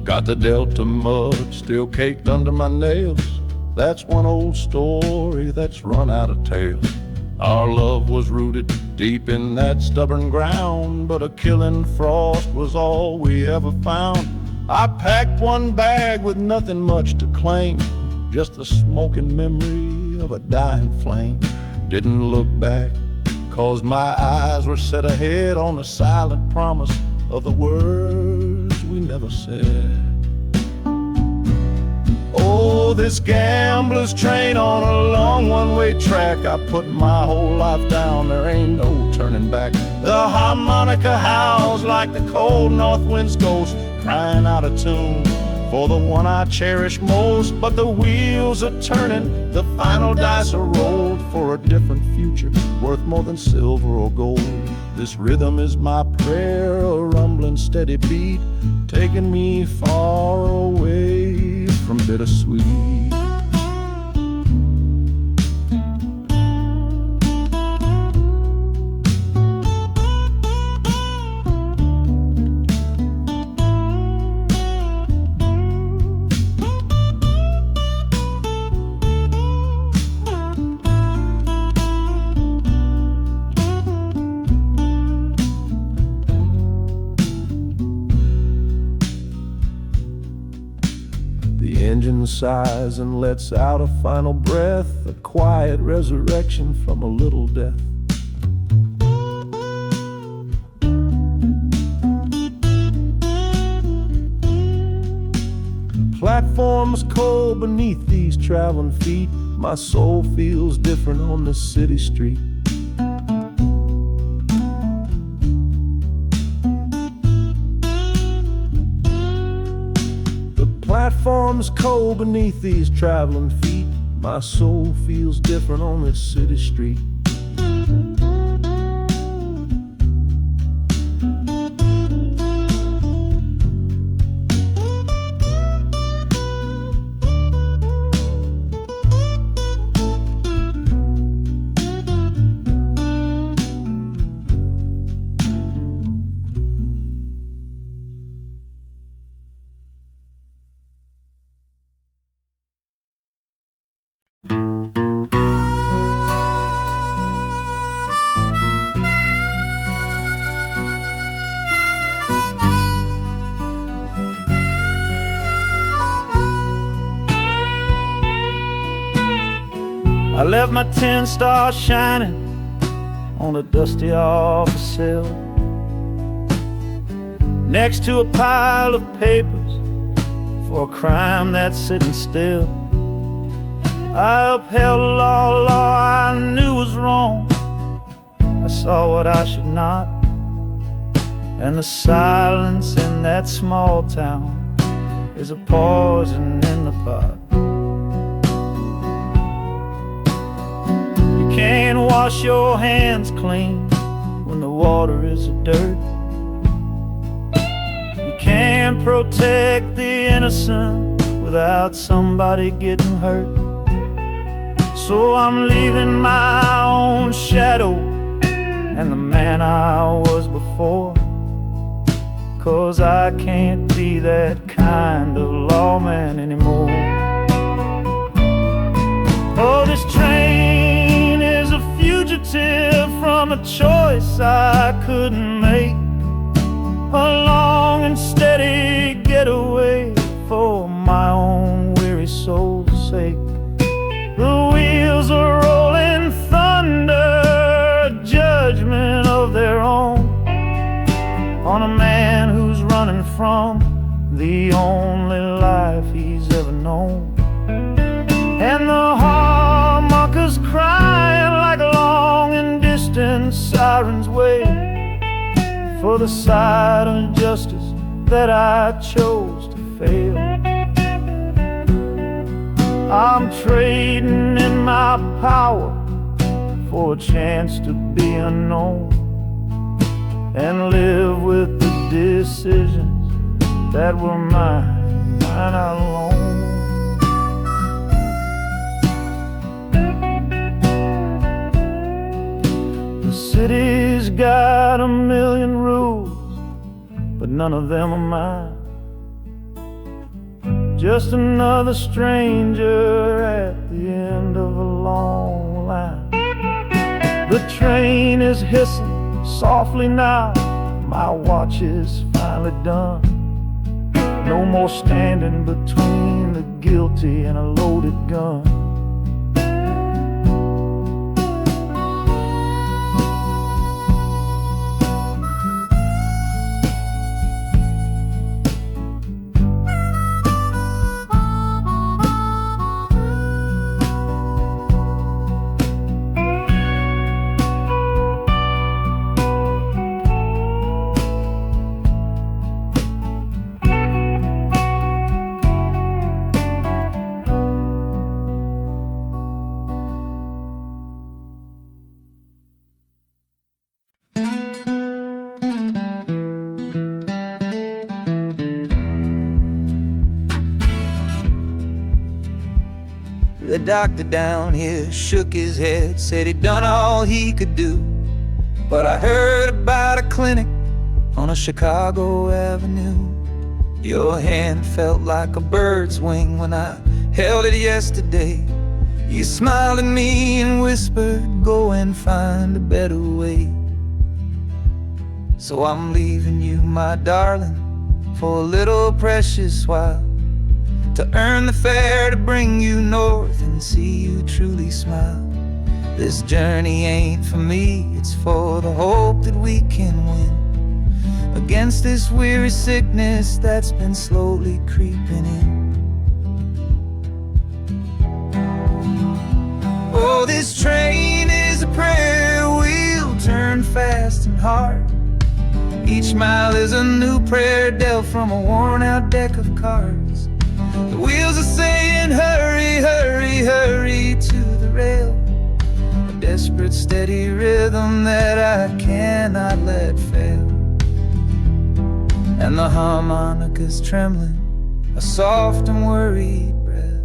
Got the Delta mud still caked under my nails. That's one old story that's run out of tales. Our love was rooted deep in that stubborn ground, but a killing frost was all we ever found. I packed one bag with nothing much to claim, just the smoking memory of a dying flame. Didn't look back, 'cause my eyes were set ahead on the silent promise of the words we never said. Oh, this gambler's train on a long one-way track. I put my whole life down, there ain't no turning back. The harmonica howls like the cold north wind's ghost, crying out a tune for the one I cherish most. But the wheels are turning, the final dice are rolled for a different future, worth more than silver or gold. This rhythm is my prayer, a rumbling steady beat, taking me far away from bittersweet. The engine sighs and lets out a final breath, a quiet resurrection from a little death. Platforms cold beneath these traveling feet, my soul feels different on this city street. Platforms cold beneath these traveling feet, my soul feels different on this city street. I left my 10 stars shining on a dusty office cell, next to a pile of papers for a crime that's sitting still. I upheld a law I knew was wrong. I saw what I should not, and the silence in that small town is a poison in the pot. You can't wash your hands clean when the water is of dirt. You can't protect the innocent without somebody getting hurt. So I'm leaving my own shadow and the man I was before, 'cause I can't be that kind of lawman anymore. Oh, this train is a fugitive from a choice I couldn't make, a long and steady getaway for my own weary soul's sake. The wheels are rolling thunder, a judgment of their own, on a man who's running from the only life he's ever known. And the harmonicas crying like long and distant sirens wait for the side of justice that I chose to fail. I'm trading in my power for a chance to be unknown and live with the decisions that were mine alone. The city's got a million rules, but none of them are mine. just another stranger at the end of a long line. The train is hissing softly now, my watch is finally done. No more standing between the guilty and a loaded gun. The doctor down here shook his head, said he'd done all he could do. But I heard about a clinic on a Chicago avenue. Your hand felt like a bird's wing when I held it yesterday. You smiled at me and whispered, go and find a better way. So I'm leaving you, my darling, for a little precious while, to earn the fare to bring you north and see you truly smile. This journey ain't for me, it's for the hope that we can win against this weary sickness that's been slowly creeping in. Oh, this train is a prayer wheel turned fast and hard. Each mile is a new prayer dealt from a worn-out deck of cards. The wheels are saying, hurry, hurry, hurry to the rail. A desperate, steady rhythm that I cannot let fail. And the harmonica's trembling, a soft and worried breath,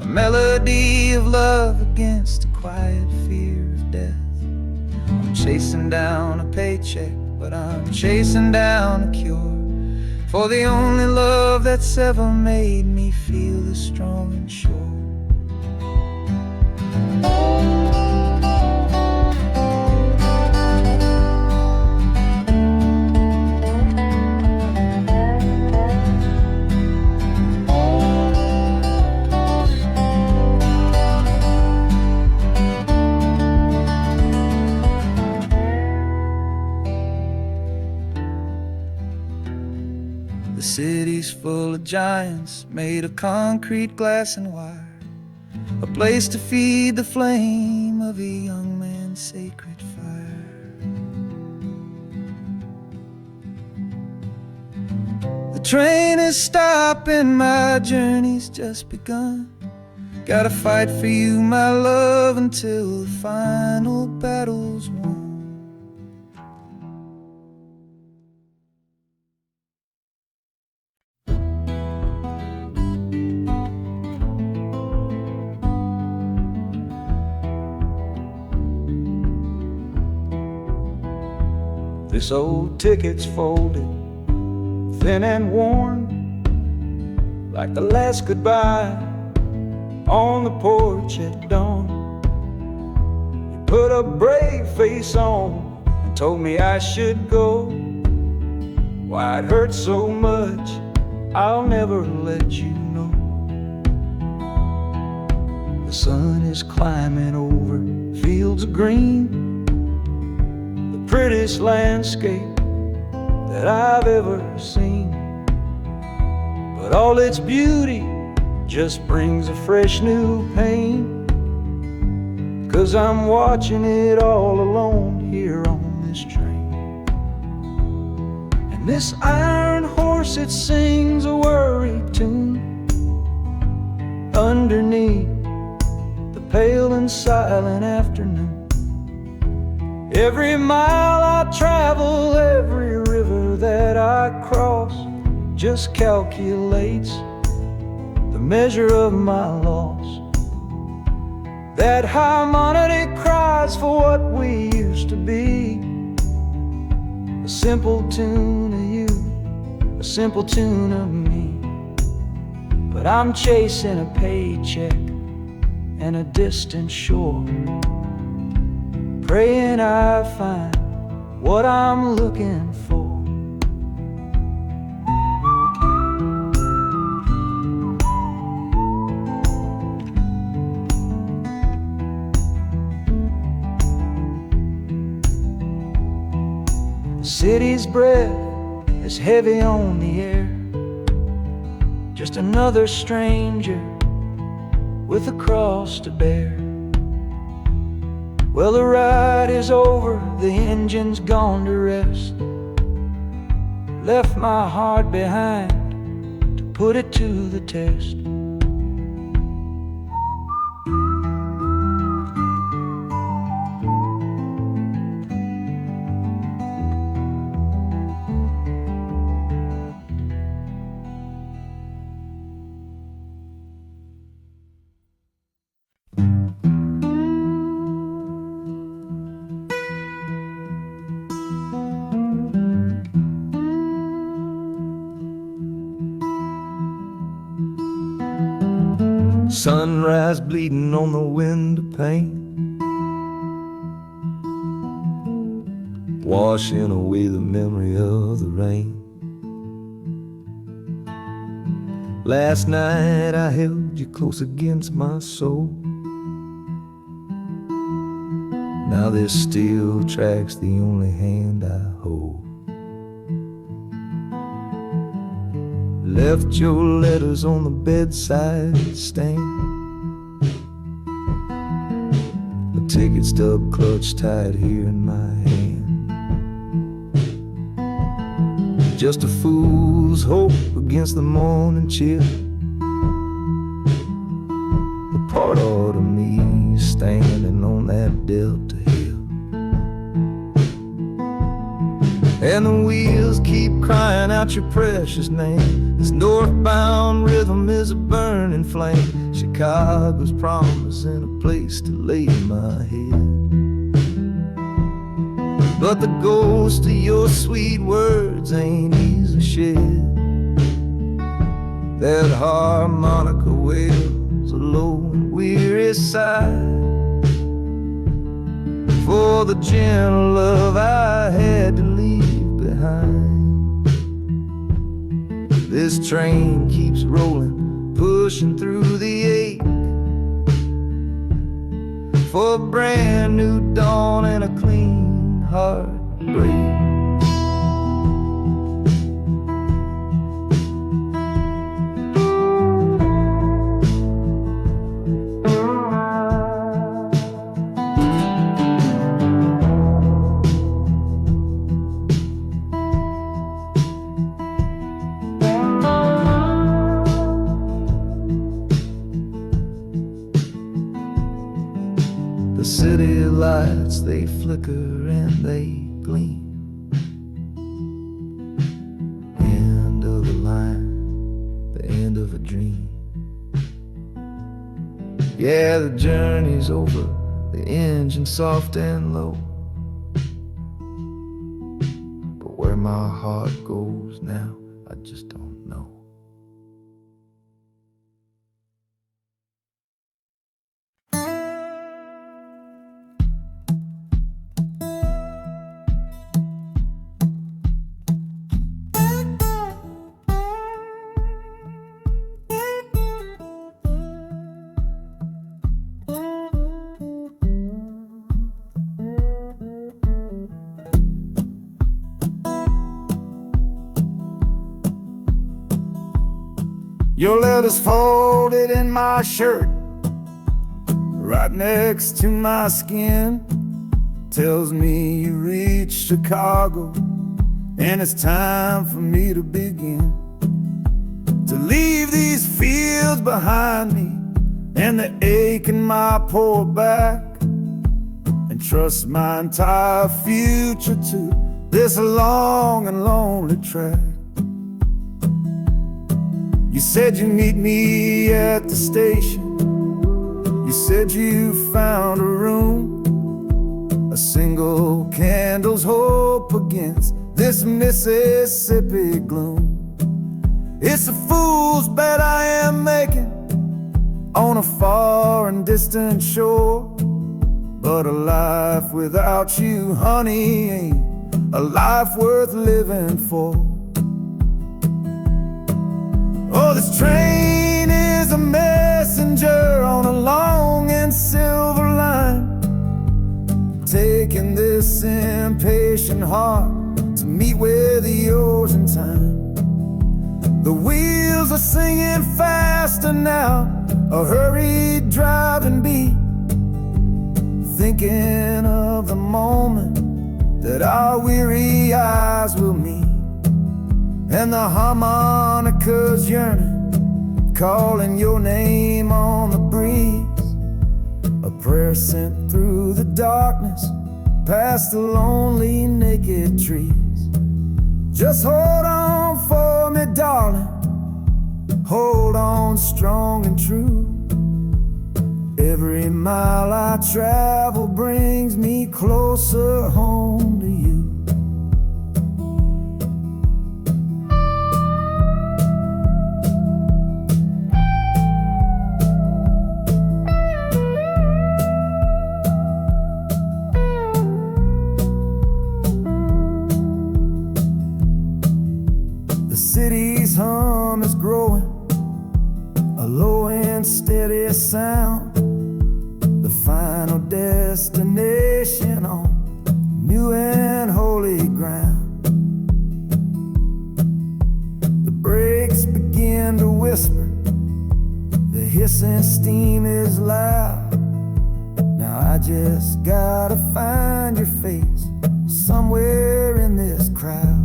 a melody of love against a quiet fear of death. I'm chasing down a paycheck, but I'm chasing down a cure for the only love that's ever made me feel this strong and sure. The city's full of giants made of concrete, glass, and wire, a place to feed the flame of a young man's sacred fire. The train is stopping, my journey's just begun. Gotta fight for you, my love, until the final battle's won. This old ticket's folded, thin and worn, like the last goodbye on the porch at dawn. You put a brave face on and told me I should go. Why it hurts so much, I'll never let you know. The sun is climbing over fields of green, prettiest landscape that I've ever seen. But all its beauty just brings a fresh new pain, 'cause I'm watching it all alone here on this train. And this iron horse, it sings a worry tune underneath the pale and silent afternoon. Every mile I travel, every river that I cross, just calculates the measure of my loss. That harmonic cries for what we used to be, a simple tune of you, a simple tune of me. but I'm chasing a paycheck and a distant shore, praying I find what I'm looking for. The city's breath is heavy on the air, just another stranger with a cross to bear. Well, the ride is over, the engine's gone to rest, left my heart behind to put it to the test. Sunrise bleeding on the window pane, washing away the memory of the rain. Last night I held you close against my soul. Now this steel track's the only hand I hold. Left your letters on the bedside stand, the ticket stub clutched tight here in my hand. Just a fool's hope against the morning chill, the part of me standing on that Delta hill. And the wheels keep crying out your precious name. This northbound rhythm is a burning flame. Chicago's promising a place to lay my head, but the ghost of your sweet words ain't easy shed. That harmonica wails a low and weary sigh for the gentle love I had to leave behind. This train keeps rolling, pushing through the ache, for a brand new dawn and a clean heartbreak. The city lights, they flicker and they gleam. End of the line, the end of a dream. Yeah, the journey's over, the engine soft and low, but where my heart goes now, I just don't know. Your letter's folded in my shirt, right next to my skin. Tells me you reached Chicago, and it's time for me to begin. To leave these fields behind me, and the ache in my poor back, and trust my entire future to this long and lonely track. You said you'd meet me at the station. You said you found a room, a single candle's hope against this Mississippi gloom. It's a fool's bet I am on a far and distant shore. But a life without you, honey, ain't a life worth living for. Oh, this train is a messenger on a long and silver line, taking this impatient heart to meet with yours in time. The wheels are singing faster now, a hurried driving beat, thinking of the moment that our weary eyes will meet. And the harmonica's yearning, calling your name on the breeze, a prayer sent through the darkness, past the lonely naked trees. Just hold on for me, darling, hold on strong and true. Every mile I travel brings me closer home to you. The city's hum is growing, a low and steady sound, the final destination on new and holy ground. The brakes begin to whisper, the hissing steam is loud. Now I just gotta find your face somewhere in this crowd.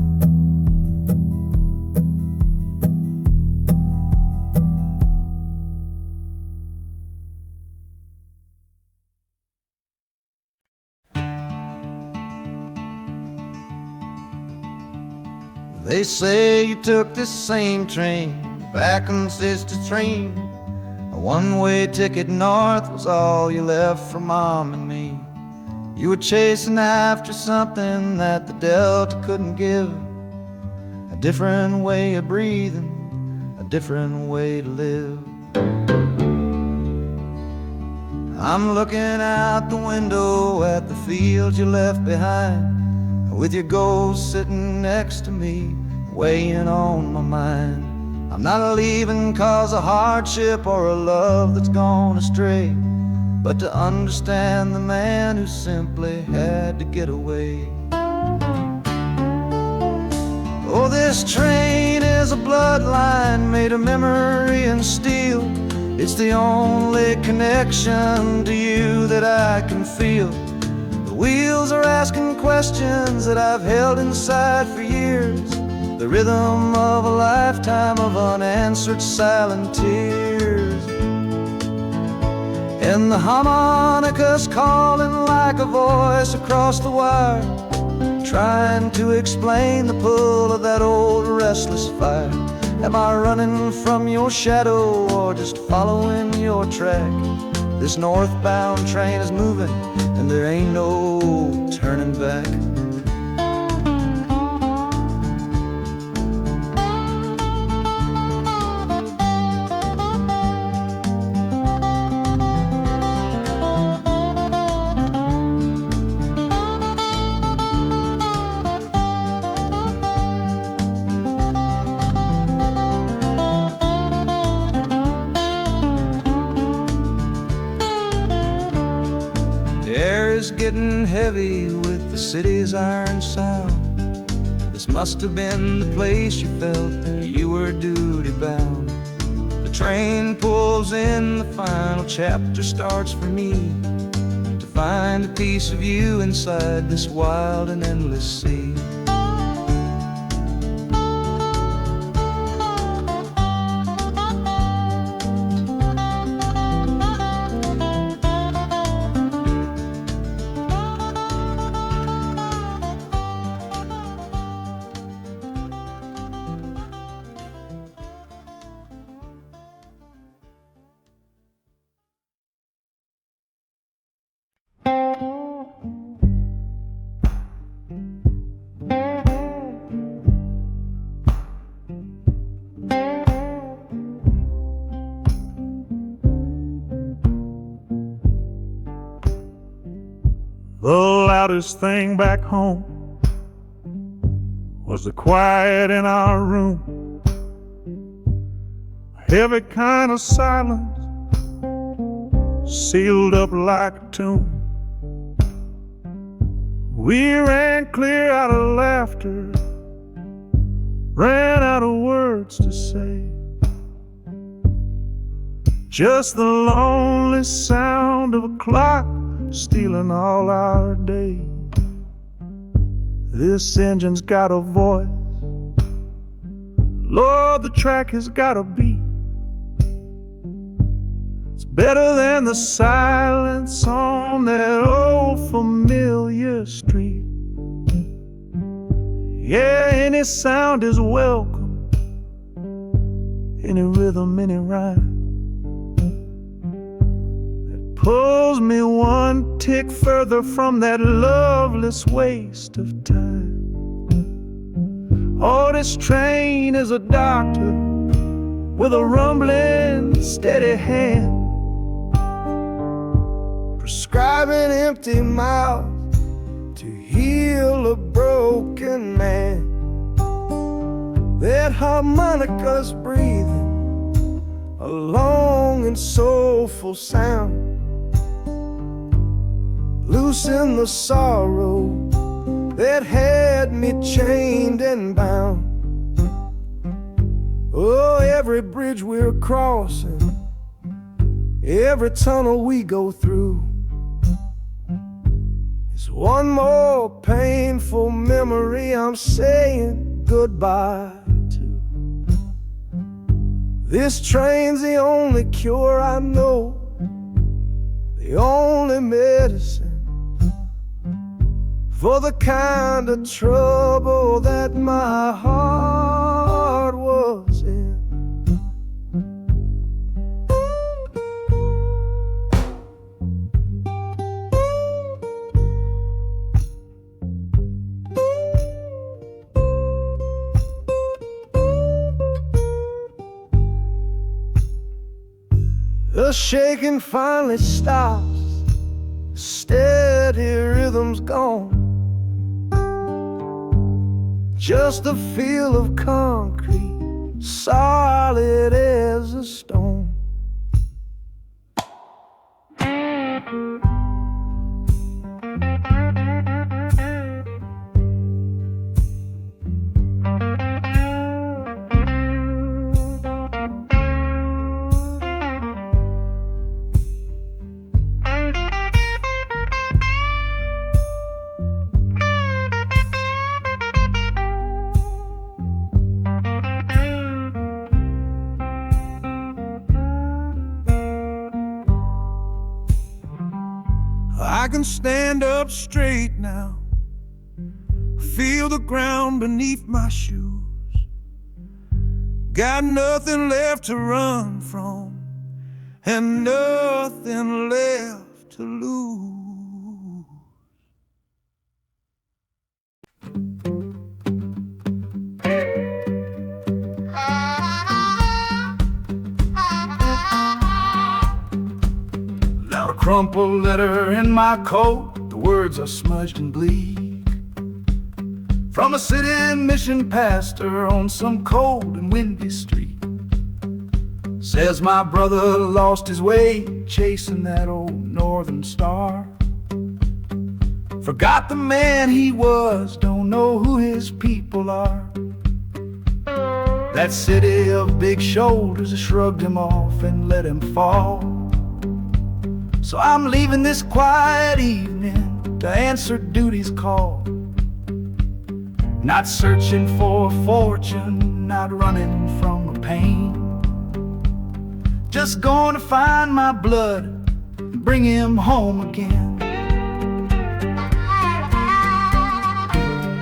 They say you took this same train back on Sister Train. A one-way ticket north was all you left for Mom and me. You were chasing after something that the Delta couldn't give, a different way of breathing, a different way to live. I'm looking out the window at the fields you left behind, with your ghost sitting next to me, weighing on my mind. I'm not leaving cause of hardship or a love that's gone astray, but to understand the man who simply had to get away. Oh, this train is a bloodline made of memory and steel. It's the only connection to you that I can feel. The wheels are asking questions that I've held inside for years, the rhythm of a lifetime of unanswered silent tears. And the harmonica's calling like a voice across the wire, trying to explain the pull of that old restless fire. Am I running from your shadow or just following your track? This northbound train is moving and there ain't no turning back. Getting heavy with the city's iron sound. This must have been the place you felt you were duty bound. The train pulls in, the final chapter starts for me, to find a piece of you inside this wild and endless sea. The loudest thing back home was the quiet in our room. A heavy kind of silence, sealed up like a tomb. We ran clear out of laughter, ran out of words to say. Just the lonely sound of a clock stealing all our day. This engine's got a voice, Lord, the track has got a beat. It's better than the silence on that old familiar street. Yeah, any sound is welcome, any rhythm, any rhyme. Pulls me one tick further from that loveless waste of time. Oh, this train is a doctor with a rumbling, steady hand, prescribing empty mouths to heal a broken man. That harmonica's breathing a long and soulful sound. Loosen the sorrow that had me chained and bound. Oh, every bridge we're crossing, every tunnel we go through, is one more painful memory I'm saying goodbye to. This train's the only cure I know, the only medicine for the kind of trouble that my heart was in. The shaking finally stops, steady rhythm's gone. Just a feel of concrete, solid as a stone. I can stand up straight now, feel the ground beneath my shoes. Got nothing left to run from and nothing left to lose. A crumpled letter in my coat, the words are smudged and bleak, from a city mission pastor on some cold and windy street. Says my brother lost his way chasing that old northern star. Forgot the man he was, don't know who his people are. That city of big shoulders shrugged him off and let him fall. So I'm leaving this quiet evening to answer duty's call. Not searching for a fortune, not running from a pain. Just going to find my blood and bring him home again.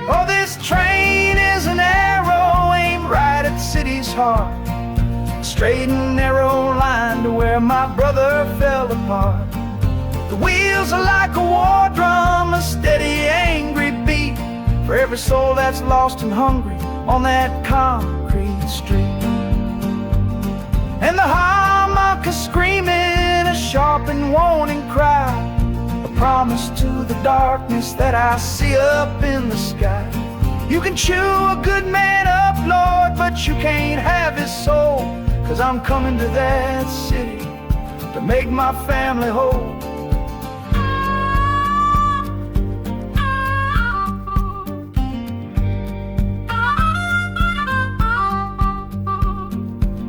Oh, this train is an arrow aimed right at city's heart. Straight and narrow line to where my brother fell apart. The wheels are like a war drum, a steady, angry beat for every soul that's lost and hungry on that concrete street. And the harmonica screaming a sharp and warning cry, a promise to the darkness that I see up in the sky. You can chew a good man up, Lord, but you can't have his soul. 'Cause I'm coming to that city to make my family whole.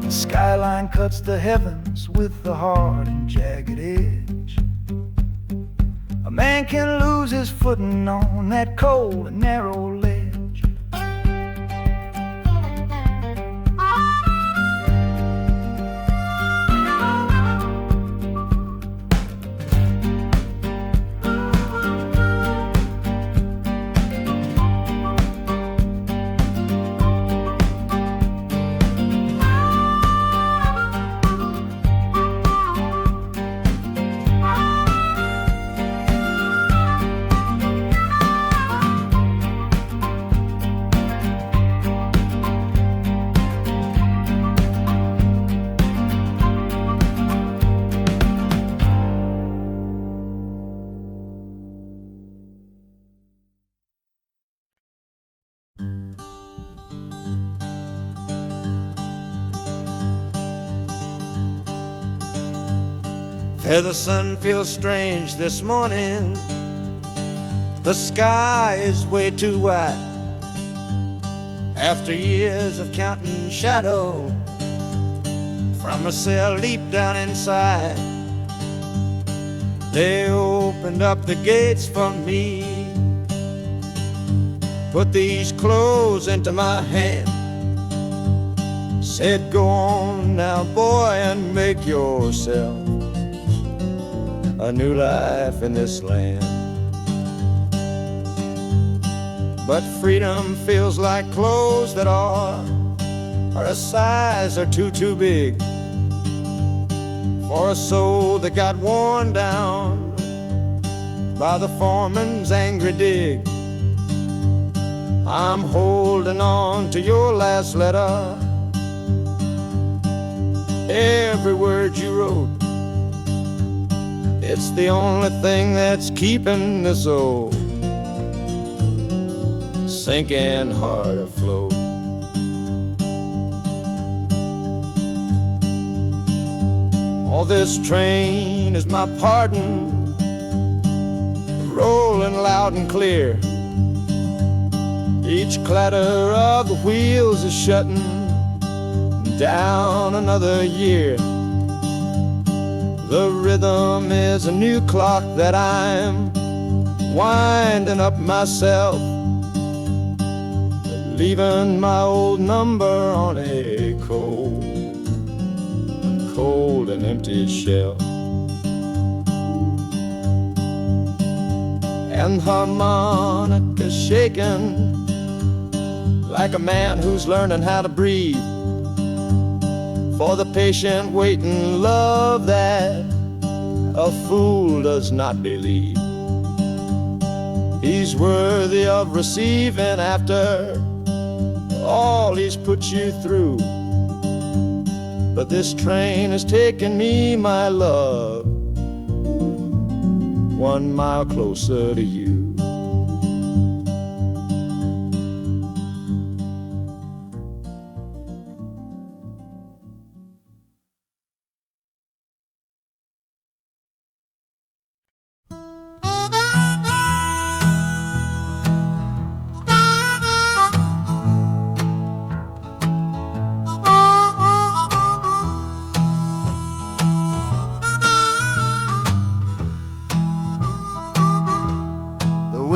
The skyline cuts the heavens with the hard and jagged edge. A man can lose his footing on that cold and narrow ledge. The sun feels strange this morning. The sky is way too wide. After years of counting shadow from a cell deep down inside, they opened up the gates for me, put these clothes into my hand, said, "Go on now, boy, and make yourself a new life in this land." But freedom feels like clothes that are a size or too big for a soul that got worn down by the foreman's angry dig. I'm holding on to your last letter, every word you wrote. It's the only thing that's keeping this old sinking heart afloat. Oh, this train is my pardon, rolling loud and clear. Each clatter of the wheels is shutting down another year. The rhythm is a new clock that I'm winding up myself, leaving my old number on a cold and empty shelf. And harmonica shaking like a man who's learning how to breathe, for the patient waiting love that a fool does not believe. He's worthy of receiving after all he's put you through. But this train has taken me, my love, 1 mile closer to you.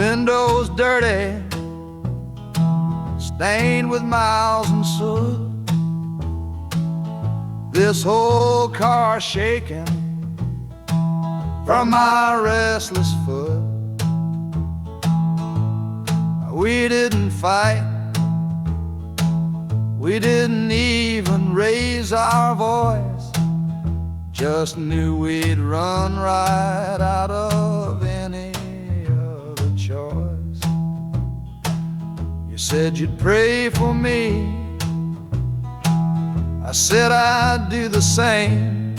Windows dirty, stained with miles and soot. This whole car shaking from my restless foot. We didn't fight, we didn't even raise our voice, just knew we'd run right out of any other choice. You said you'd pray for me, I said I'd do the same.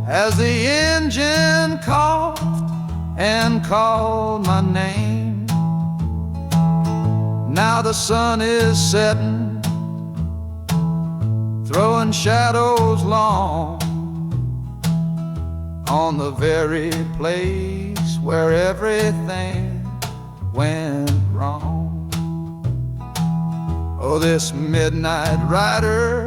as the engine coughed and called my name. Now the sun is setting, throwing shadows long on the very place where everything went wrong. Oh, this midnight rider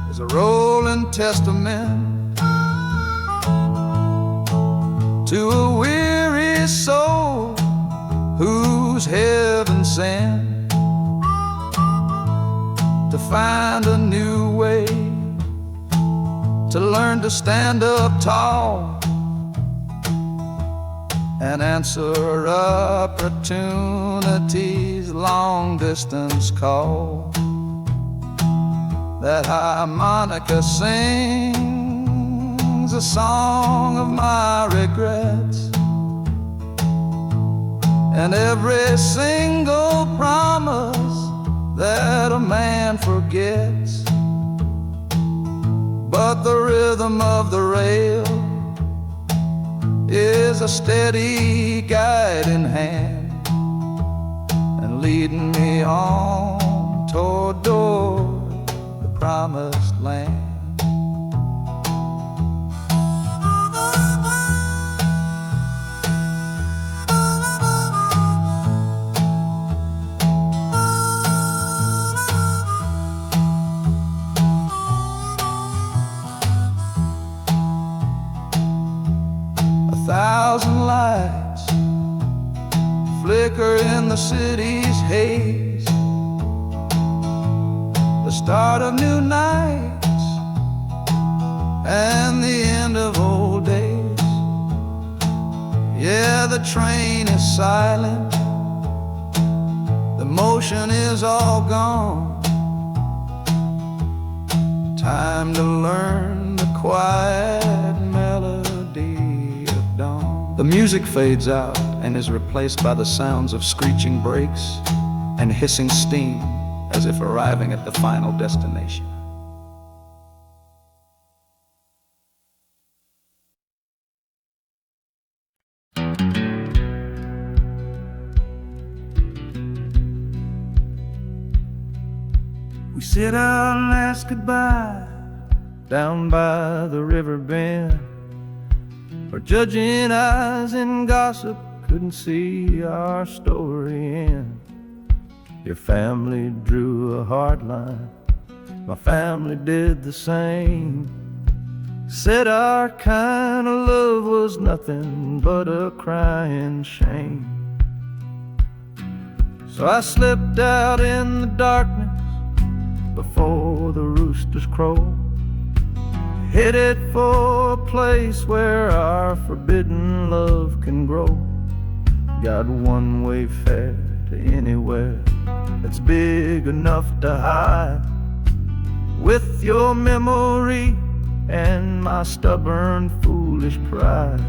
is a rolling testament to a weary soul who's heaven sent to find a new way, to learn to stand up tall and answer opportunity's long distance call. That harmonica sings a song of my regrets, and every single promise that a man forgets. But the rhythm of the rail is a steady guiding hand, and leading me on toward the promised land. 1,000 lights flicker in the city's haze, the start of new nights and the end of old days. Yeah, the train is silent, the motion is all gone. Time to learn the quiet melody of dawn. The music fades out and is replaced by the sounds of screeching brakes and hissing steam, as if arriving at the final destination. We sit out and ask goodbye down by the river bend, where judging eyes and gossip couldn't see our story end. Your family drew a hard line, my family did the same. Said our kind of love was nothing but a crying shame. So I slipped out in the darkness before the roosters crow, headed for a place where our forbidden love can grow. Got one-way fare to anywhere that's big enough to hide, with your memory and my stubborn, foolish pride.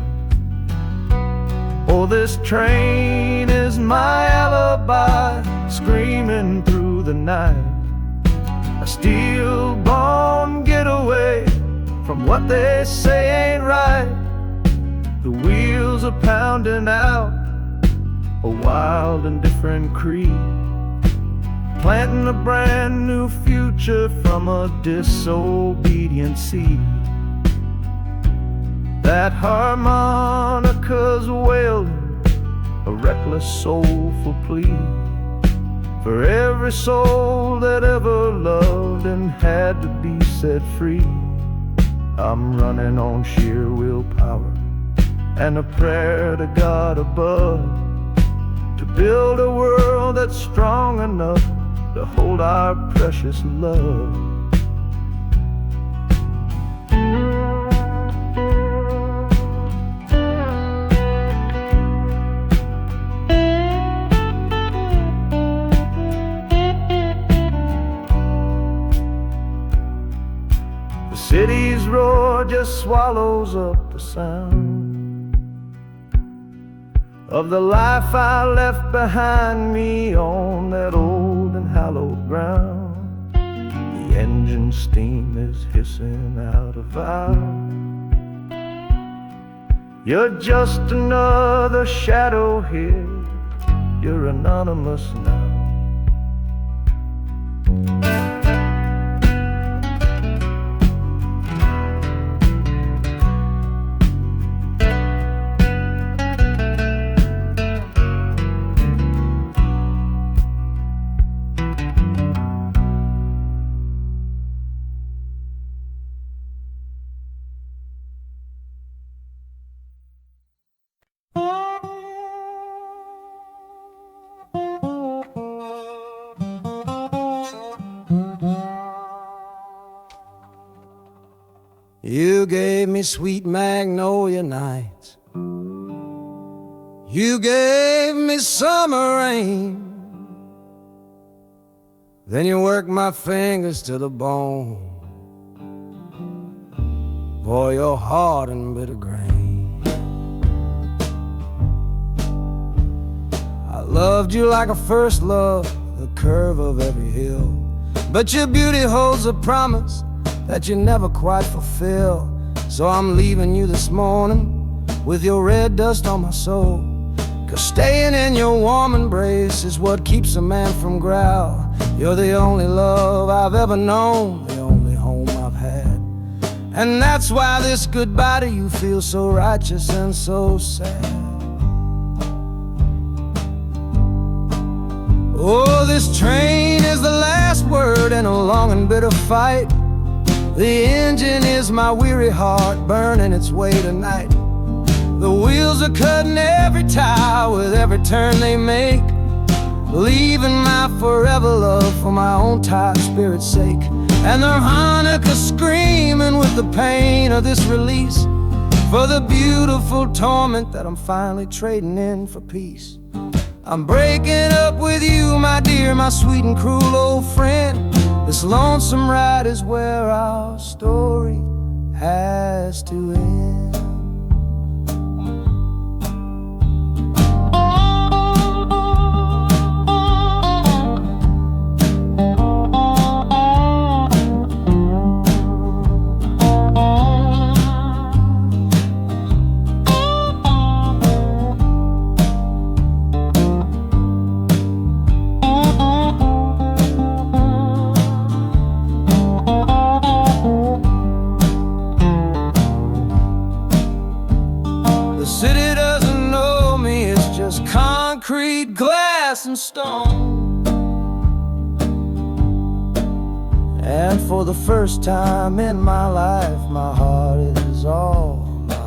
Oh, this train is my alibi, screaming through the night, a steel-born getaway from what they say ain't right. The wheels are pounding out a wild and different creed, planting a brand new future from a disobedient seed. That harmonica's wailing a reckless, soulful plea for every soul that ever loved and had to be set free. I'm running on sheer willpower and a prayer to God above, to build a world that's strong enough to hold our precious love. The city's roar just swallows up the sound of the life I left behind me on that old and hallowed ground. The engine steam is hissing out of valve. You're just another shadow here. You're anonymous now. You gave me sweet magnolia nights. You gave me summer rain. Then you worked my fingers to the bone. Boy, you're hard and bitter grain. I loved you like a first love, the curve of every hill. But your beauty holds a promise that you never quite fulfill. So I'm leaving you this morning with your red dust on my soul. 'Cause staying in your warm embrace is what keeps a man from growl. You're the only love I've ever known, the only home I've had. And that's why this goodbye to you feels so righteous and so sad. Oh, this train is the last word in a long and bitter fight. The engine is my weary heart burning its way tonight. The wheels are cutting every tire with every turn they make, leaving my forever love for my own tired spirit's sake. And the harmonica screaming with the pain of this release, for the beautiful torment that I'm finally trading in for peace. I'm breaking up with you, my dear, my sweet and cruel old friend. This lonesome ride is where our story has to end. Concrete, glass, and stone. And for the first time in my life, my heart is all my own.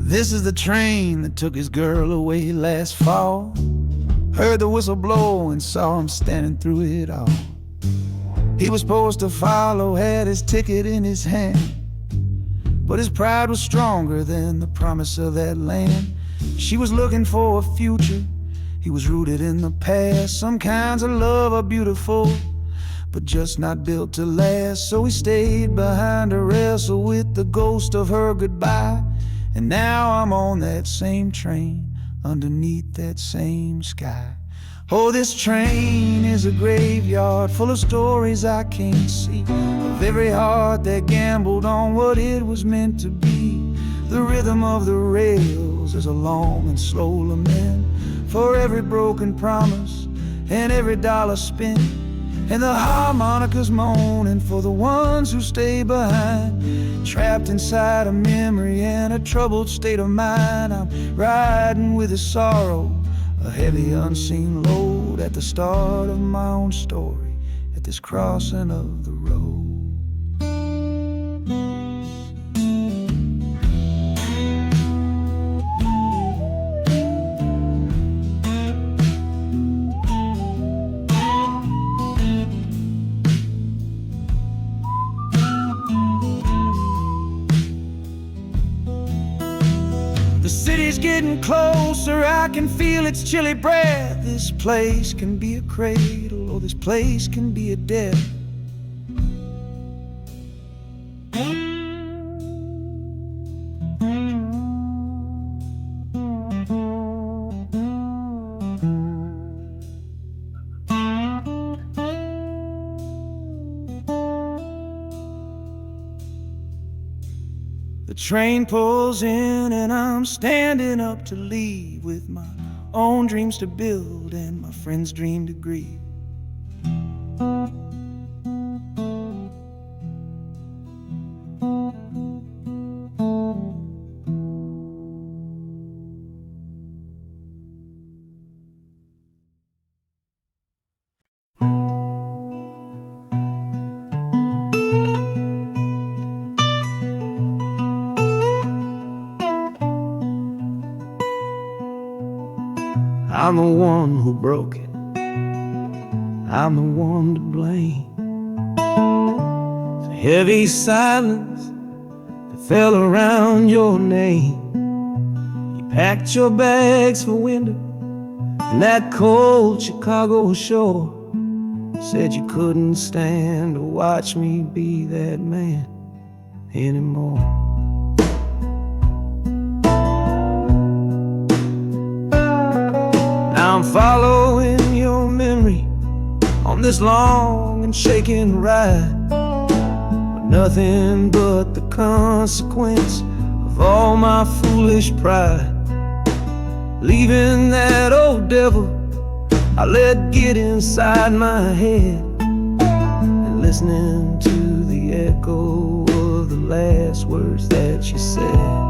This is the train that took his girl away last fall. Heard the whistle blow and saw him standing through it all. He was supposed to follow, had his ticket in his hand, but his pride was stronger than the promise of that land. She was looking for a future, he was rooted in the past. Some kinds of love are beautiful, but just not built to last. So he stayed behind to wrestle with the ghost of her goodbye. And now I'm on that same train, underneath that same sky. Oh, this train is a graveyard full of stories I can't see, of every heart that gambled on what it was meant to be. The rhythm of the rails is a long and slow lament for every broken promise and every dollar spent. and the harmonicas moaning for the ones who stay behind. Trapped inside a memory and a troubled state of mind, I'm riding with a sorrow, a heavy unseen load, at the start of my own story, at this crossing of the road. The city's getting closer, I can feel its chilly breath. This place can be a cradle, or this place can be a death. The train pulls in and I'm standing up to leave, with my own dreams to build and my friend's dream to grieve. I'm the one who broke it, I'm the one to blame. The heavy silence that fell around your name. You packed your bags for winter in that cold Chicago shore. Said you couldn't stand to watch me be that man anymore. I'm following your memory on this long and shaking ride, with nothing but the consequence of all my foolish pride. Leaving that old devil I let get inside my head, and listening to the echo of the last words that you said.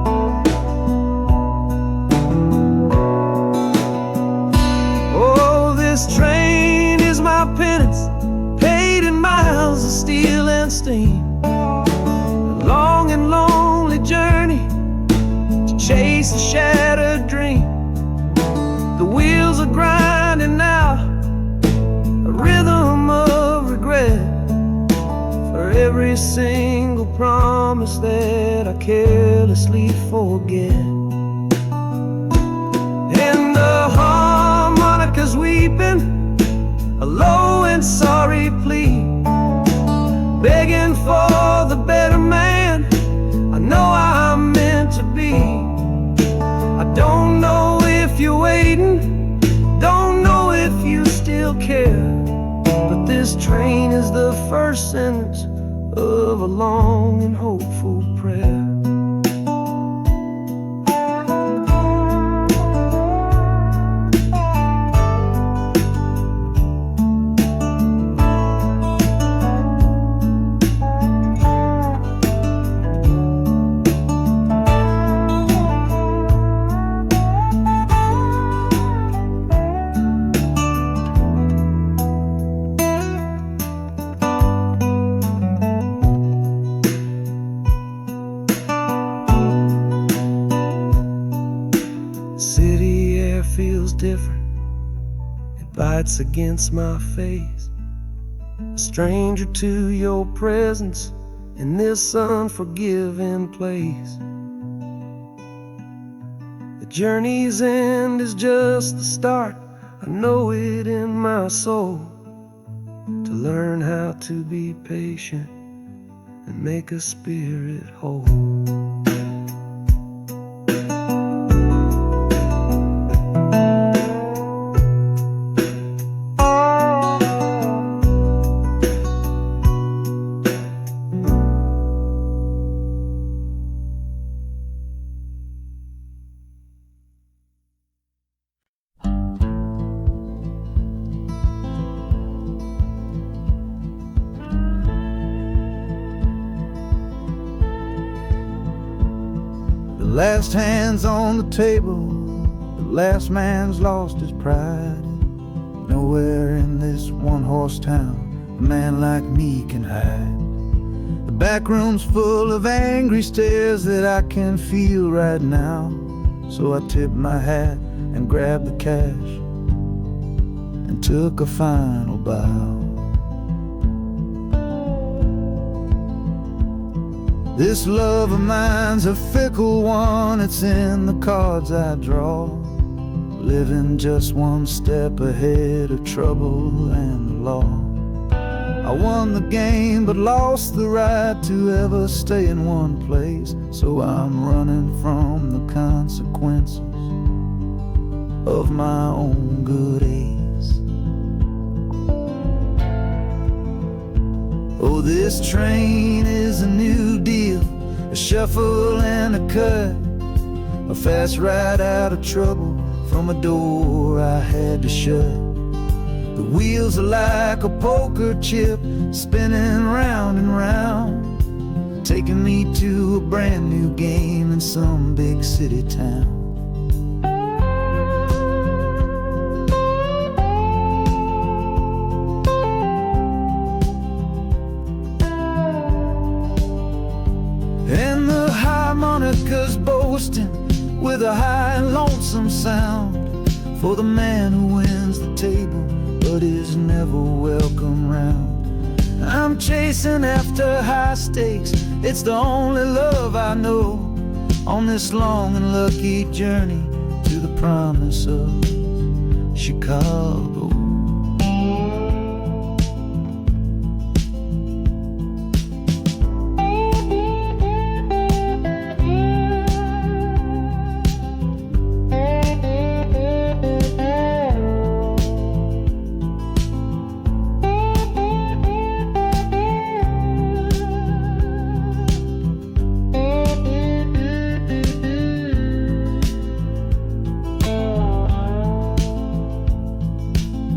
This train is my penance, paid in miles of steel and steam. A long and lonely journey to chase a shattered dream. The wheels are grinding now, a rhythm of regret, for every single promise that I carelessly forget. And the harmonica's weeping a low and sorry plea, begging for the better man I know I'm meant to be. I don't know if you're waiting, don't know if you still care, but this train is the first sentence of a long and hopeful prayer. City air feels different, it bites against my face. A stranger to your presence in this unforgiving place. The journey's end is just the start, I know it in my soul. To learn how to be patient and make a spirit whole. last hand's on the table, the last man's lost his pride. Nowhere in this one-horse town a man like me can hide. The back room's full of angry stares that I can feel right now. So I tipped my hat and grabbed the cash and took a final bow. This love of mine's a fickle one, it's in the cards I draw. Living just one step ahead of trouble and the law. I won the game but lost the right to ever stay in one place. So I'm running from the consequences of my own good ace. Oh, this train is a new deal, a shuffle and a cut, a fast ride out of trouble from a door I had to shut. The wheels are like a poker chip, spinning round and round, taking me to a brand new game in some big city town. And the harmonica's boasting with a high and lonesome sound for the man who wins the table but is never welcome round. I'm chasing after high stakes, it's the only love I know on this long and lucky journey to the promise of Chicago.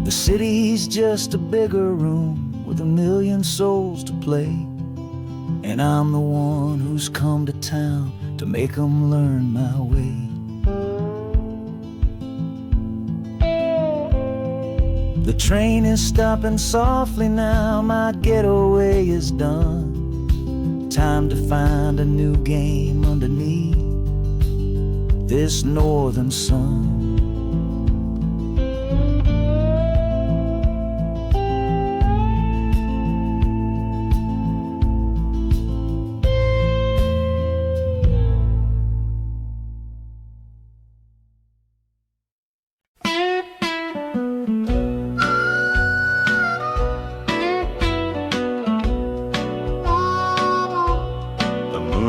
The city's just a bigger room with a million souls to play, and I'm the one who's come to town to make 'em learn my way. The train is stopping softly now, my getaway is done. Time to find a new game underneath this northern sun.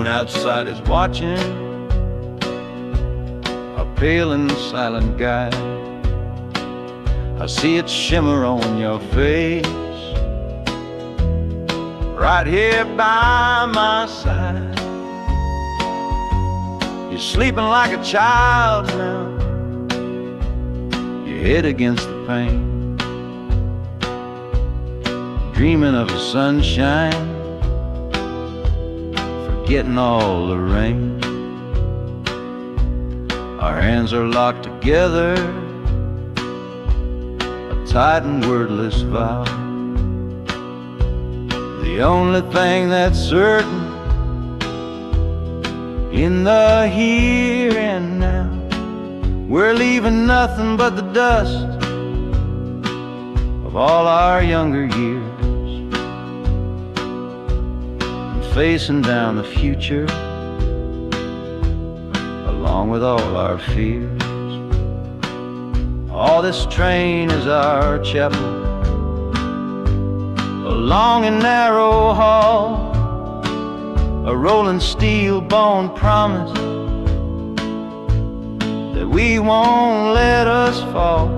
Outside is watching, a pale and silent guy. I see it shimmer on your face, right here by my side. You're sleeping like a child now, your head against the pane, dreaming of the sunshine, getting all the rain. Our hands are locked together, a tight and wordless vow. The only thing that's certain in the here and now, we're leaving nothing but the dust of all our younger years, facing down the future along with all our fears. All this train is our chapel, a long and narrow hall, a rolling steel bone promise that we won't let us fall.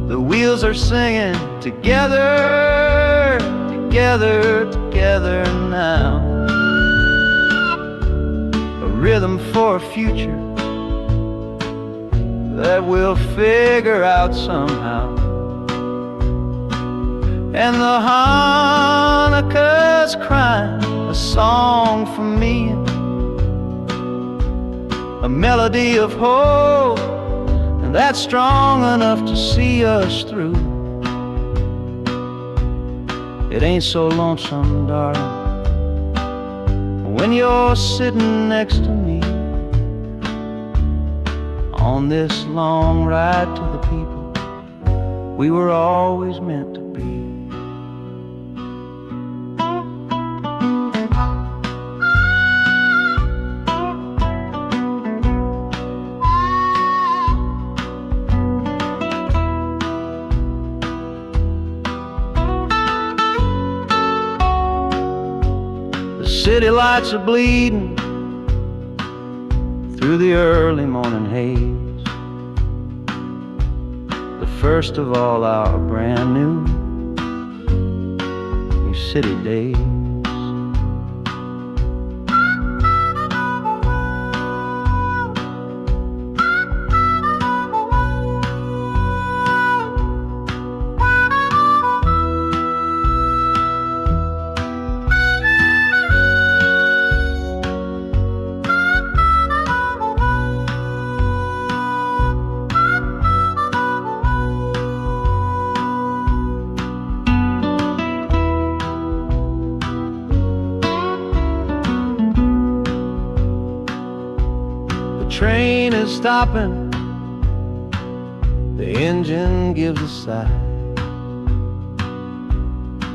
The wheels are singing together, together, together now. A rhythm for a future that we'll figure out somehow. And the Hanukkah's crying a song for me, a melody of hope, and that's strong enough to see us through. It ain't so lonesome, darling, when you're sitting next to me on this long ride to the people we were always meant to be. The city lights are bleeding through the early morning haze, the first of all our brand new city days. Train is stopping, the engine gives a sigh.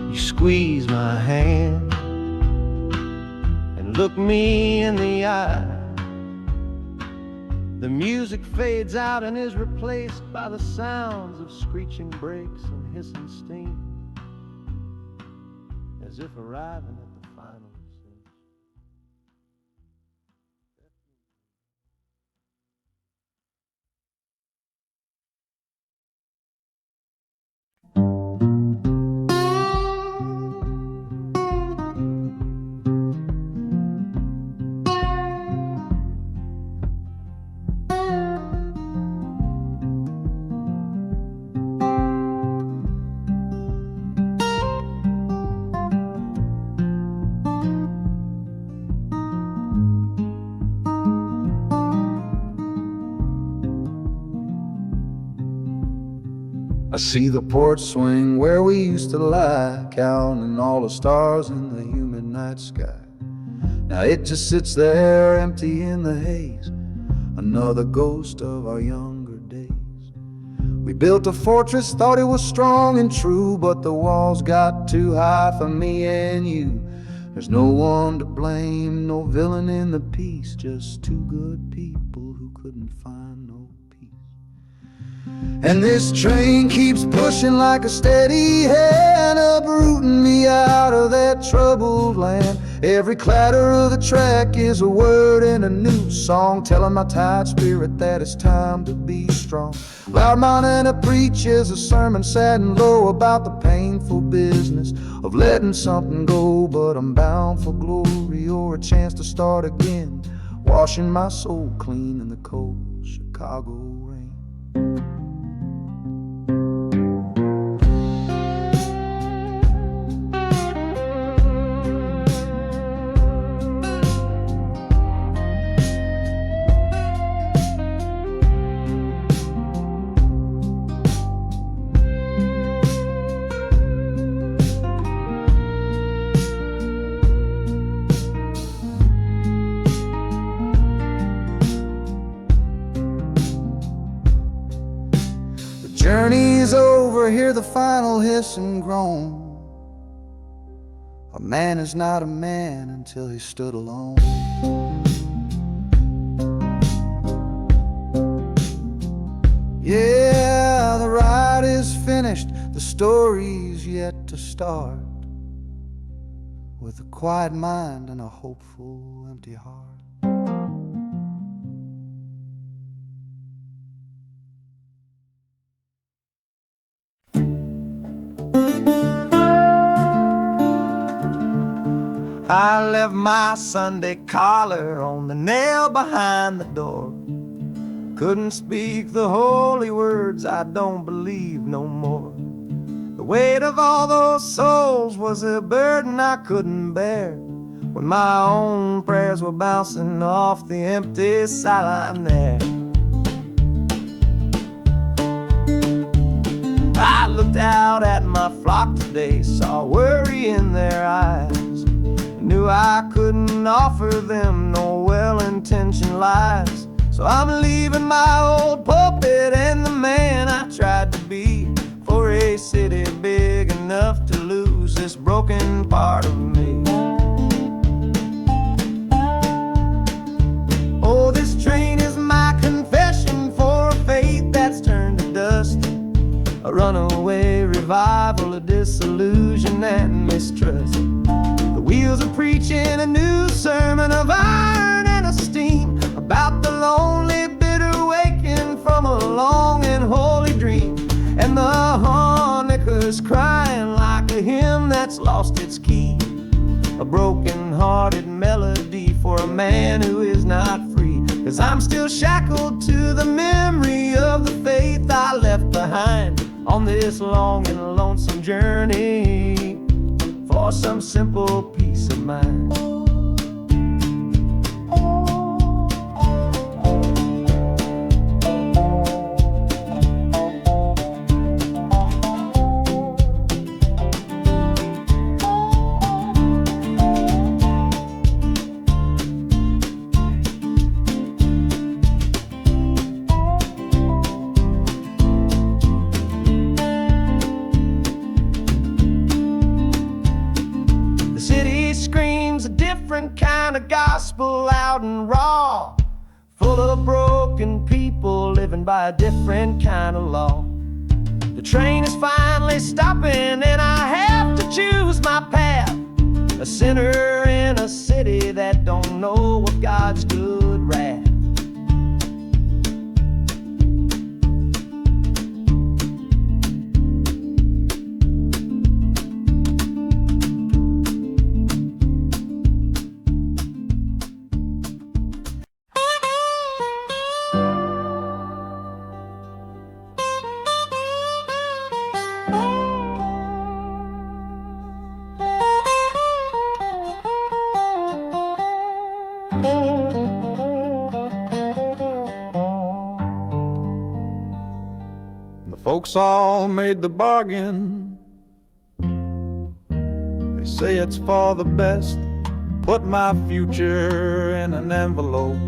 You squeeze my hand and look me in the eye. The music fades out and is replaced by the sounds of screeching brakes and hissing steam, as if arriving at the final scene. I see the porch swing where we used to lie, counting all the stars in the humid night sky. Now it just sits there empty in the haze, another ghost of our younger days. We built a fortress, thought it was strong and true, but the walls got too high for me and you. There's no one to blame, no villain in the piece, just two good people who couldn't find no peace. And this train keeps pushing like a steady hand, uprooting me out of that troubled land. Every clatter of the track is a word in a new song, telling my tired spirit that it's time to be strong. Loud Montana preaches a sermon sad and low about the painful business of letting something go, but I'm bound for glory or a chance to start again, washing my soul clean in the cold Chicago rain. Journey's over, hear the final hiss and groan. A man is not a man until he stood alone. Yeah, the ride is finished, the story's yet to start, with a quiet mind and a hopeful empty heart. I left my Sunday collar on the nail behind the door. Couldn't speak the holy words, I don't believe no more. The weight of all those souls was a burden I couldn't bear. when my own prayers were bouncing off the empty sideline there. I looked out at my flock today, saw worry in their eyes, knew I couldn't offer them no well-intentioned lies. So I'm leaving my old pulpit and the man I tried to be, for a city big enough to lose this broken part of me. Oh, this train is my confession for a faith that's turned to dust, a runaway revival of disillusion and mistrust. The wheels are preaching a new sermon of iron and of steam, about the lonely, bitter waking from a long and holy dream. And the harmonicas crying like a hymn that's lost its key, a broken-hearted melody for a man who is not free. 'Cause I'm still shackled to the memory of the faith I left behind on this long and lonesome journey for some simple peace of mind. Kind of gospel, loud and raw, full of broken people living by a different kind of law. The train is finally stopping and I have to choose my path, a sinner in a city that don't know what God's good wrath. Folks all made the bargain. They say it's for the best. Put my future in an envelope,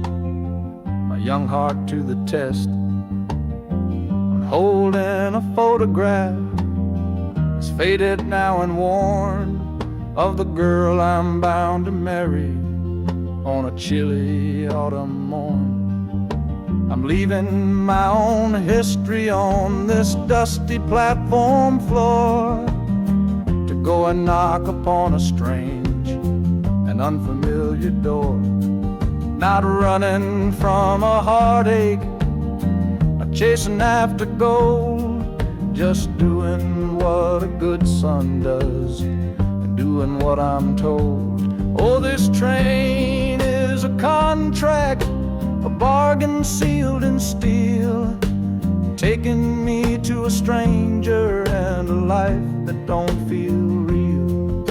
my young heart to the test. I'm holding a photograph, it's faded now and worn, of the girl I'm bound to marry on a chilly autumn morn. I'm leaving my own history on this dusty platform floor to go and knock upon a strange and unfamiliar door. Not running from a heartache, not chasing after gold, just doing what a good son does and doing what I'm told. Oh, this train is a contract, a bargain sealed in steel, taking me to a stranger and a life that don't feel real.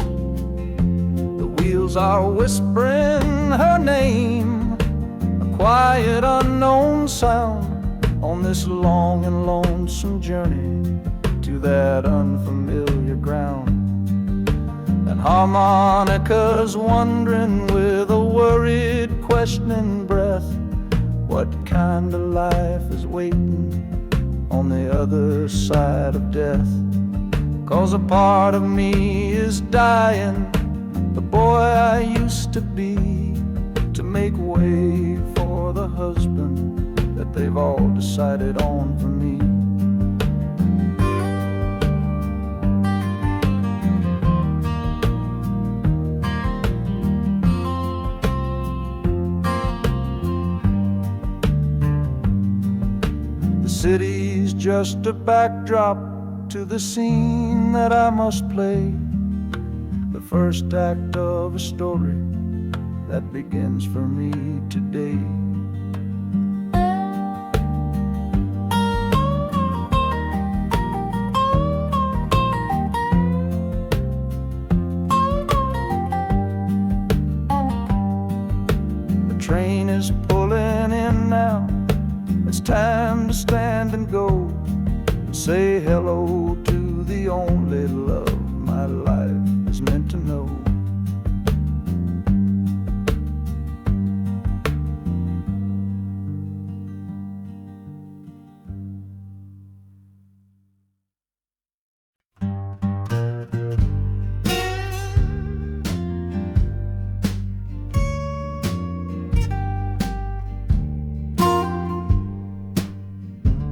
The wheels are whispering her name, a quiet unknown sound, on this long and lonesome journey to that unfamiliar ground. And harmonicas wondering with a worried, questioning breath, what kind of life is waiting on the other side of death? 'Cause a part of me is dying, the boy I used to be, to make way for the husband that they've all decided on for me. City's just a backdrop to the scene that I must play, the first act of a story that begins for me today. train is pulling in now. It's time to stand and go. Say hello to the only love my life is meant to know.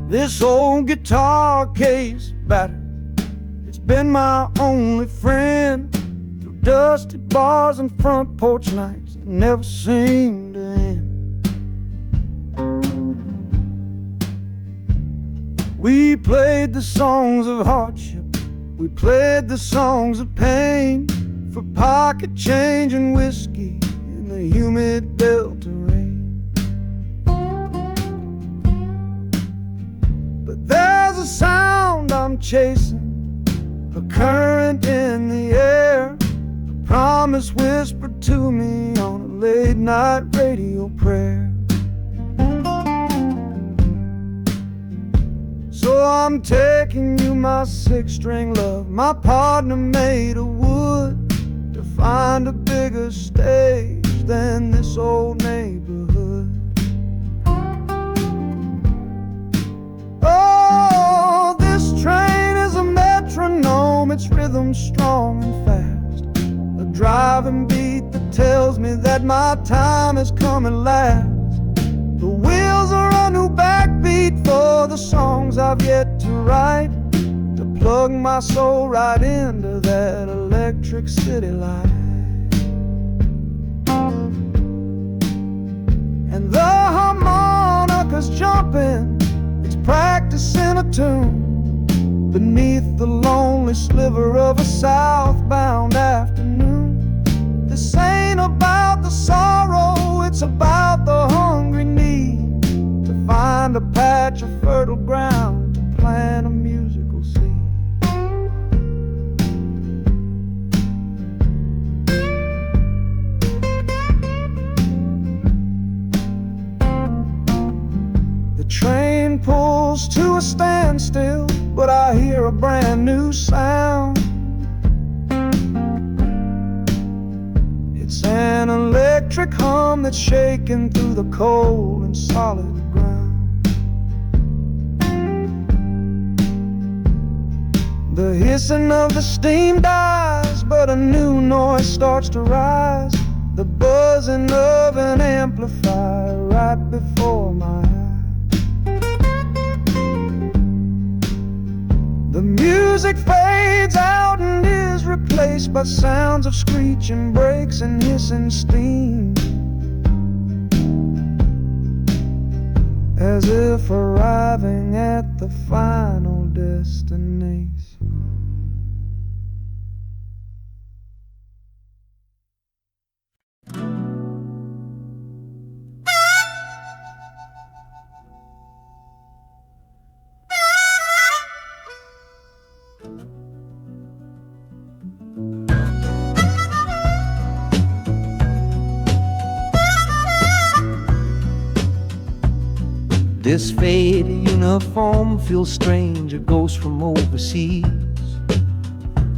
This old guitar case battered, it's been my only friend. Through dusty bars and front porch nights that never seemed to end. We played the songs of hardship, we played the songs of pain, for pocket change and whiskey in the humid Delta rain. There's a sound I'm chasing, a current in the air, a promise whispered to me on a late night radio prayer. So I'm taking you, my six-string love, my partner made of wood, to find a bigger stage than this old neighborhood. Oh, this train is a metronome, its rhythm strong and fast, a driving beat that tells me that my time has come at last. The wheels are a new backbeat for the songs I've yet to write, to plug my soul right into that electric city light. And the harmonica's jumping, practicing a tune beneath the lonely sliver of a southbound afternoon. This ain't about the sorrow, it's about the hungry need to find a patch of fertile ground to plant a musical seed. The train pulls to a standstill, but I hear a brand new sound. It's an electric hum that's shaking through the cold and solid ground. The hissing of the steam dies, but a new noise starts to rise, the buzzing of an amplifier right before my eyes. The music fades out and is replaced by sounds of screeching brakes and hissing steam, as if arriving at the final destination. This faded uniform feels strange, a ghost from overseas.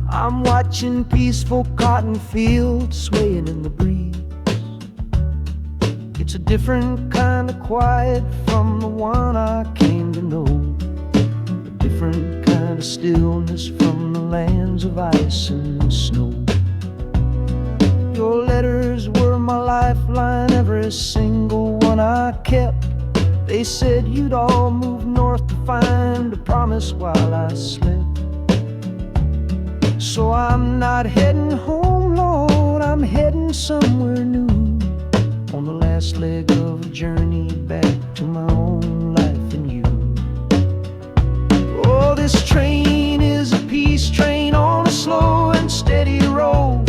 I'm watching peaceful cotton fields swaying in the breeze. It's a different kind of quiet from the one I came to know, a different kind of stillness from the lands of ice and snow. Your letters were my lifeline, every single one I kept. They said you'd all move north to find a promise while I slept. So I'm not heading home, Lord, I'm heading somewhere new, on the last leg of a journey back to my own life and you. Oh, this train is a peace train on a slow and steady road,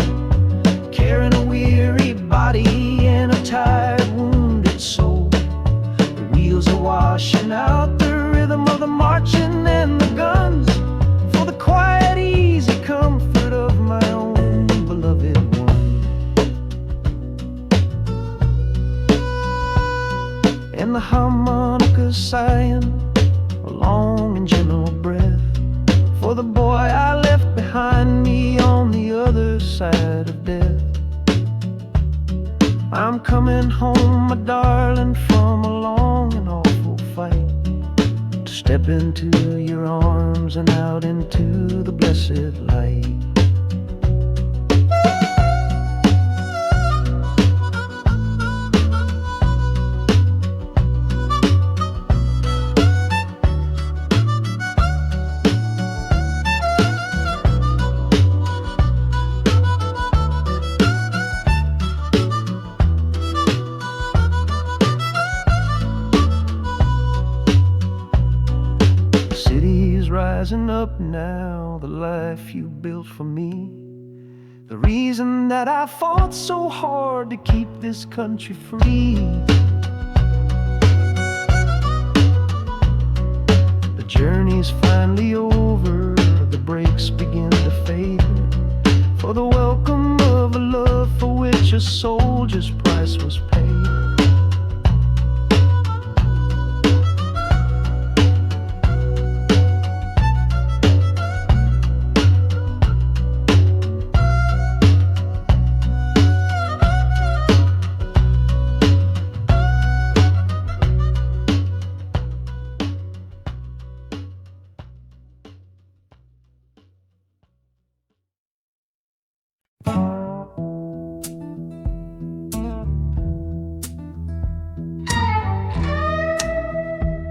carrying a weary body and a tired, wounded soul. Wheels are washing out the rhythm of the marching and the guns, for the quiet, easy comfort of my own beloved harmonica sighing a long and gentle breath for the boy I left behind me on the other side of death. I'm coming home, my darling, from a long and awful fight, to step into your arms and out into the blessed light. Rising up now, the life you built for me, the reason that I fought so hard to keep this country free. The journey's finally over, the brakes begin to fade, for the welcome of a love for which a soldier's price was paid.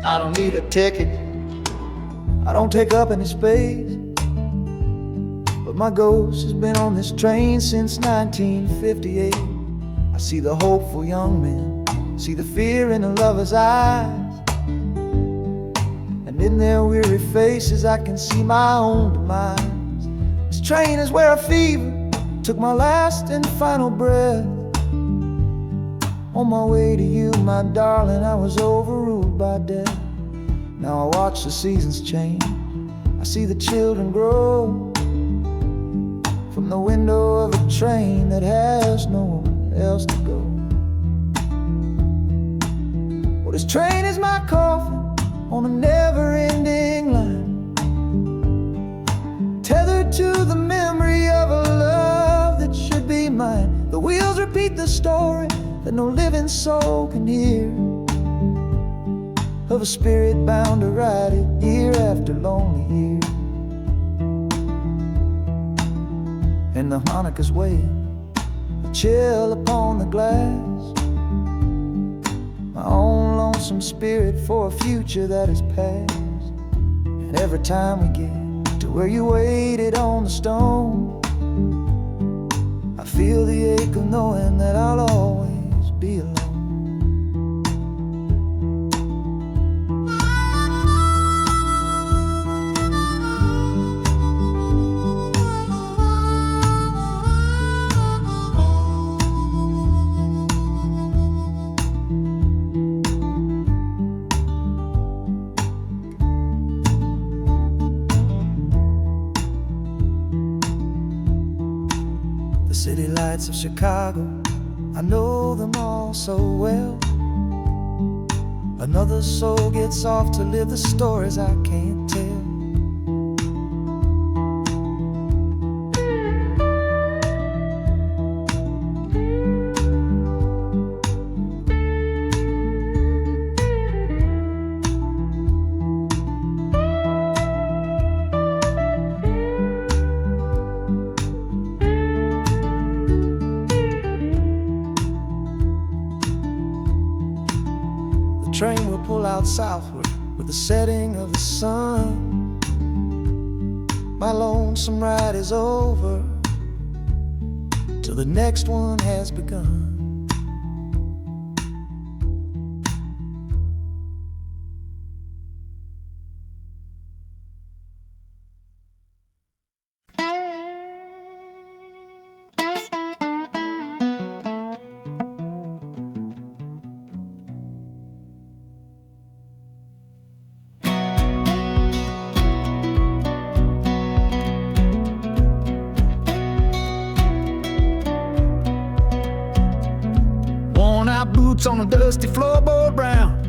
I don't need a ticket, I don't take up any space, but my ghost has been on this train since 1958. I see the hopeful young men, see the fear in the lovers' eyes, and in their weary faces I can see my own demise. This train is where a fever took my last and final breath. On my way to you, my darling, I was overruled by death. Now I watch the seasons change, I see the children grow, from the window of a train that has nowhere else to go. Well, this train is my coffin on a never-ending line, tethered to the memory of a love that should be mine. The wheels repeat the story that no living soul can hear, of a spirit bound to ride it year after lonely year. And the harmonica's wail, a chill upon the glass, my own lonesome spirit for a future that is past. And every time we get to where you waited on the stone, I feel the ache of knowing that I'll always be alone. The city lights of Chicago, I know them all so well. Another soul gets off to live the stories I can't tell. The train will pull out southward with the setting of the sun. My lonesome ride is over till the next one has begun. Boots on a dusty floorboard brown,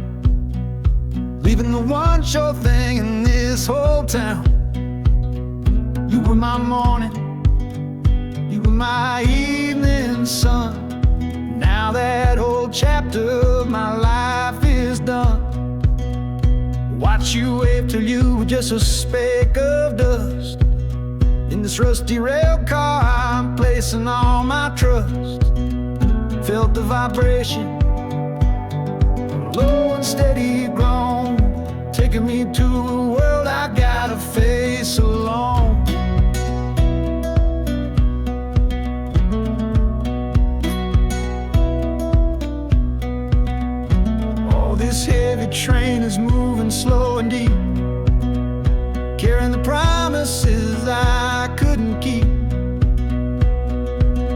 believing the one sure thing in this whole town. You were my morning, you were my evening sun. Now that whole chapter of my life is done. Watch you wave till you were just a speck of dust. In this rusty rail car I'm placing all my trust. Felt the vibration, low and steady grown, taking me to a world I gotta face alone. Oh, this heavy train is moving slow and deep, carrying the promises I couldn't keep.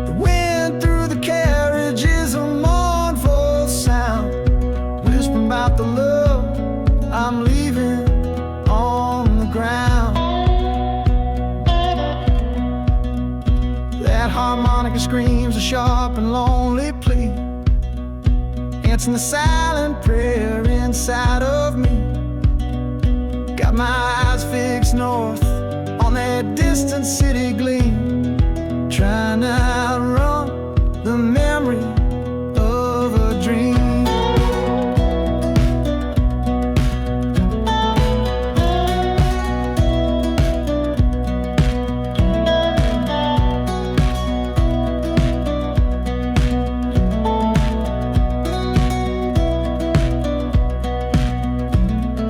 The wind through the carriage is a mournful sound, whispering about the love I'm leaving on the ground. That harmonica screams a sharp and lonely plea, answering the silent prayer inside of me. Got my eyes fixed north on that distant city gleam, trying to outrun the memory of a dream.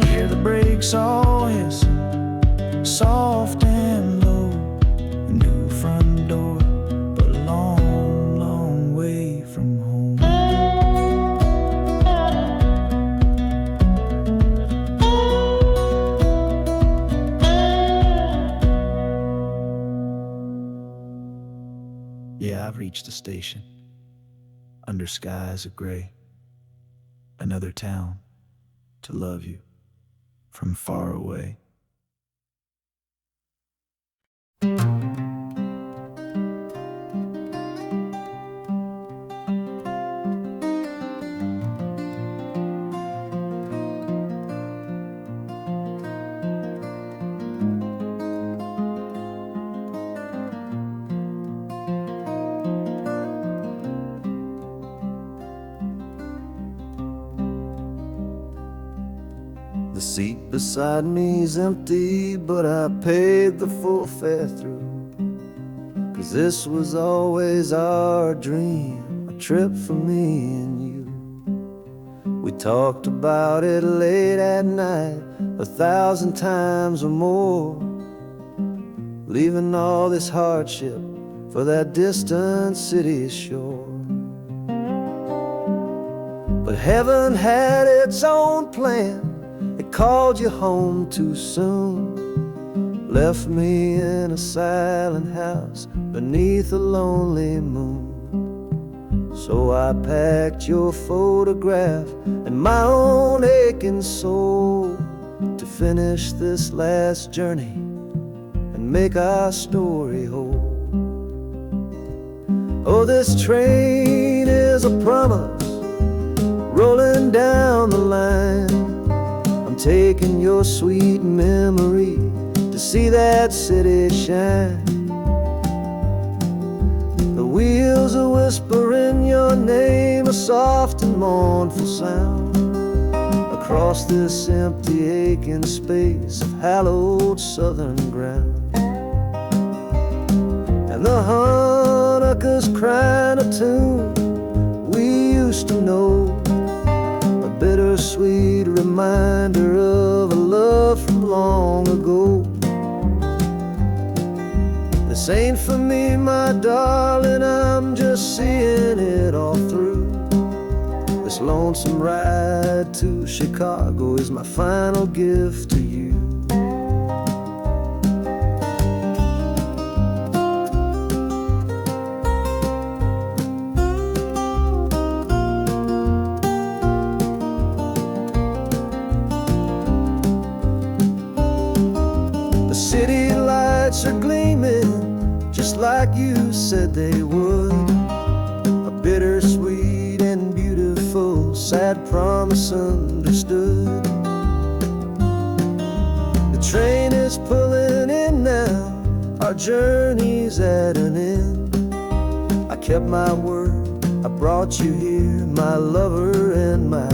Hear the brakes all hiss, soft and low. A new front door, but a long, long way from home. Yeah, I've reached the station, under skies of gray. Another town to love you from far away. The seat beside me's empty, but I paid the full fare through. 'Cause this was always our dream, a trip for me and you. We talked about it late at night, 1,000 times or more, leaving all this hardship for that distant city shore. But heaven had its own plan. It called you home too soon, left me in a silent house beneath a lonely moon. So I packed your photograph and my own aching soul to finish this last journey and make our story whole. Oh, this train is a promise rolling down the line. I'm taking your sweet memory to see that city shine. The wheels are whispering your name, a soft and mournful sound, across this empty aching space of hallowed southern ground. And the Hanukkah's crying a tune we used to know, a bittersweet reminder of a love from long ago. This ain't for me, my darling, I'm just seeing it all through. This lonesome ride to Chicago is my final gift to you. The city lights are gleaming just like you said they would, a bittersweet and beautiful sad promise understood. journey's at an end. I kept my word, I brought you here, my lover and my